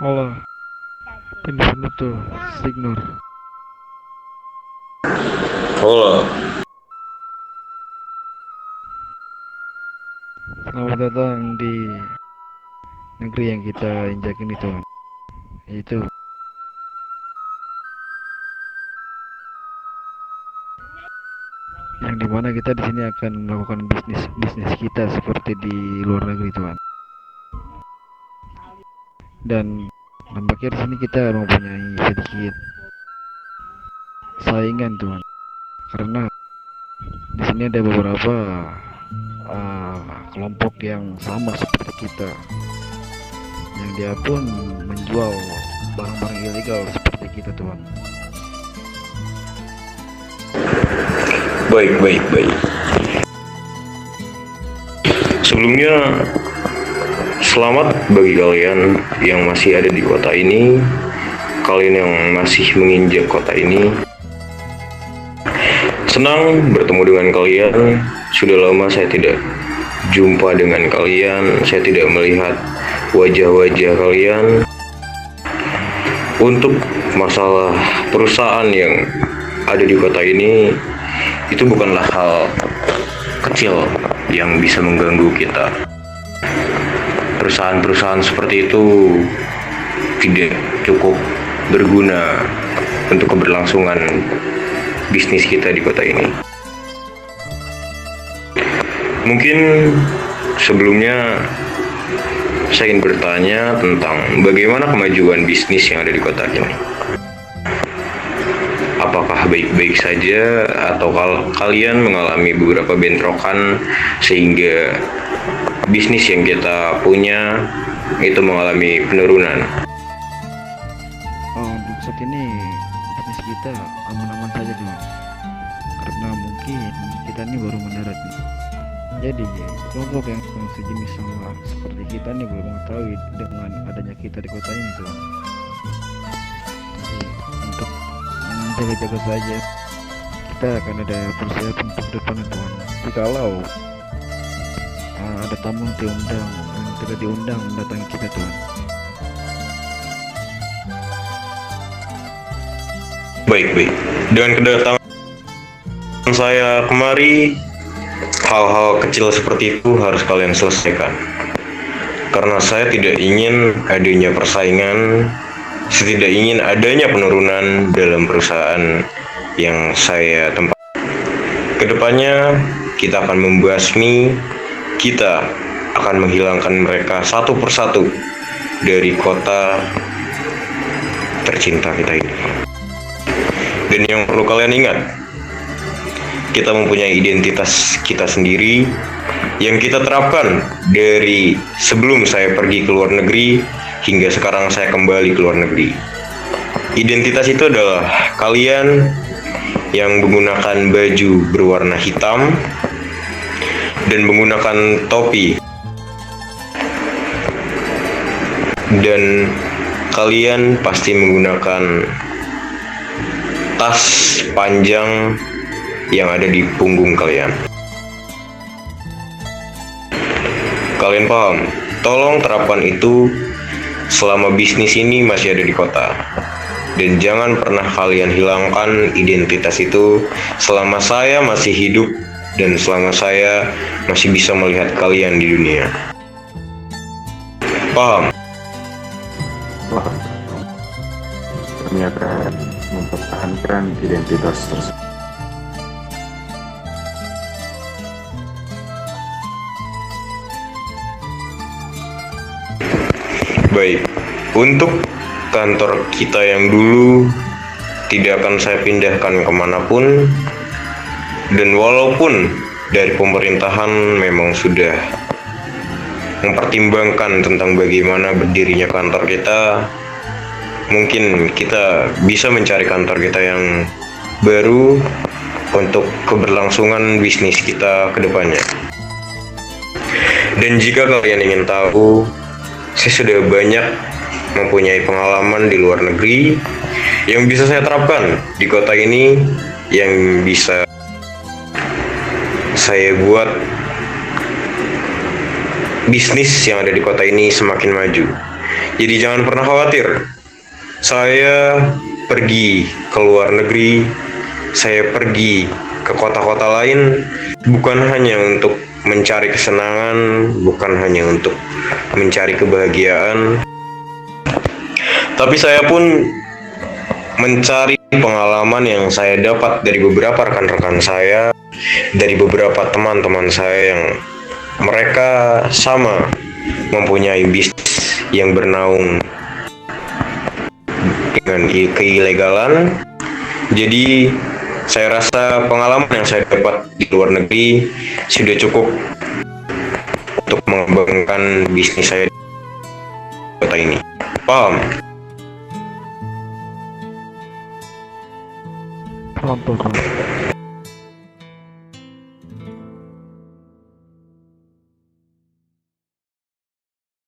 Halo, Benvenuto, Signor. Halo, Selamat datang di negeri yang kita injak ini, Tuhan. Yaitu yang dimana kita di sini akan melakukan bisnis kita seperti di luar negeri, Tuhan. Dan nampaknya di sini kita mempunyai sedikit saingan, Tuhan. Karena di sini ada beberapa kelompok yang sama seperti kita, yang dia pun menjual barang-barang ilegal seperti kita, Tuhan. baik. Sebelumnya, selamat bagi kalian yang masih ada di kota ini, kalian yang masih menginjak kota ini. Senang bertemu dengan kalian. Sudah lama saya tidak jumpa dengan kalian, saya tidak melihat wajah-wajah kalian. Untuk masalah perusahaan yang ada di kota ini, itu bukanlah hal kecil yang bisa mengganggu kita. Perusahaan-perusahaan seperti itu tidak cukup berguna untuk keberlangsungan bisnis kita di kota ini. Mungkin sebelumnya saya ingin bertanya tentang bagaimana kemajuan bisnis yang ada di kota ini. Apakah baik-baik saja atau kalian mengalami beberapa bentrokan sehingga bisnis yang kita punya itu mengalami penurunan? Untuk saat ini bisnis kita aman-aman saja, Tuhan. Karena mungkin kita ini baru mendarat nih. Jadi kelompok yang sejenis sama seperti kita nih belum mengetahui dengan adanya kita di kota ini, Tuhan. Jadi untuk jaga-jaga saja, kita akan ada persiapan untuk depan, Tuhan. Jikalau ada tamu yang tidak diundang mendatangi kita, Tuhan. Baik. Dengan kedatangan saya kemari, hal-hal kecil seperti itu harus kalian selesaikan. Karena saya tidak ingin adanya persaingan, saya tidak ingin adanya penurunan dalam perusahaan yang saya tempat. Kedepannya kita akan membasmi, kita akan menghilangkan mereka satu persatu dari kota tercinta kita ini. Dan yang perlu kalian ingat, kita mempunyai identitas kita sendiri yang kita terapkan dari sebelum saya pergi ke luar negeri hingga sekarang saya kembali ke luar negeri. Identitas itu adalah kalian yang menggunakan baju berwarna hitam dan menggunakan topi, dan kalian pasti menggunakan tas panjang yang ada di punggung kalian. Kalian paham? Tolong terapkan itu selama bisnis ini masih ada di kota. Dan jangan pernah kalian hilangkan identitas itu selama saya masih hidup dan selama saya masih bisa melihat kalian di dunia. Paham? Kami akan mempertahankan identitas tersebut. Baik, untuk kantor kita yang dulu tidak akan saya pindahkan kemanapun, dan walaupun dari pemerintahan memang sudah mempertimbangkan tentang bagaimana berdirinya kantor kita, mungkin kita bisa mencari kantor kita yang baru untuk keberlangsungan bisnis kita ke depannya. Dan jika kalian ingin tahu, saya sudah banyak mempunyai pengalaman di luar negeri yang bisa saya terapkan di kota ini, yang bisa saya buat bisnis yang ada di kota ini semakin maju. Jadi jangan pernah khawatir. Saya pergi ke luar negeri, saya pergi ke kota-kota lain bukan hanya untuk mencari kesenangan, bukan hanya untuk mencari kebahagiaan, tapi saya pun mencari pengalaman yang saya dapat dari beberapa rekan-rekan saya, dari beberapa teman-teman saya yang mereka sama mempunyai bisnis yang bernaung dengan keilegalan. Jadi saya rasa pengalaman yang saya dapat di luar negeri sudah cukup untuk mengembangkan bisnis saya di kota ini. Paham? Paham.